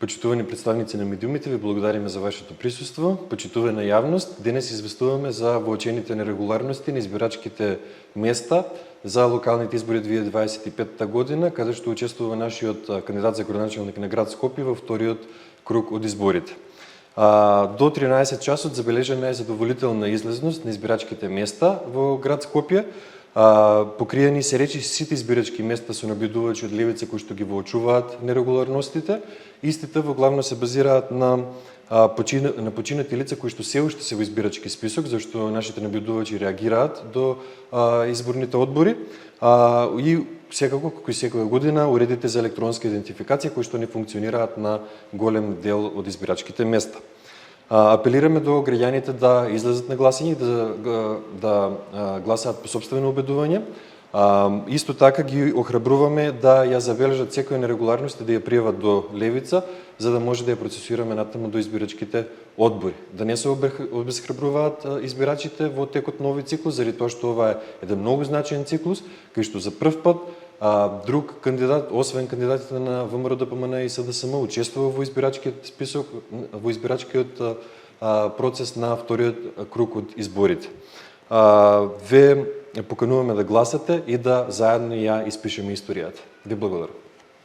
Почитувани представници на медиумите, ви благодариме за вашето присуство. Почитувана јавност, денес известуваме за воочените нерегуларности на избирачките места за локалните избори 2025 година, каде што учествува нашиот кандидат за градоначалник на град Скопје во вториот круг од изборите. До 13 часот забележена е задоволителна излезност на избирачките места во град Скопје. Покриени се речи сите избирачки места со набљудувачи од левица кои што ги воочуваат нерегуларностите. Истите во главно се базираат на починати лица кои што се уште се во избирачки список, зашто нашите набљудувачи реагираат до изборните одбори. И секако, како и секоја година, уредите за електронска идентификација кои што не функционираат на голем дел од избирачките места. Апелираме до граѓаните да излезат на гласање и да гласаат по сопствено убедување. Исто така ги охрабруваме да ја забележат секоја нерегуларност и да ја пријават до левица, за да може да ја процесираме натаму до избирачките одбори. Да не се обесхрабруваат избирачите во текот на овој циклус, заради тоа што ова е еден многу значаен циклус, кај што за прв пат друг кандидат, освен кандидатите на ВМРО, ДПМН и СДСМ, учествува во избирачкиот список, во избирачкиот процес на вториот круг од изборите. Ве покануваме да гласате и да заедно ја испишеме историјата. Ви благодарам.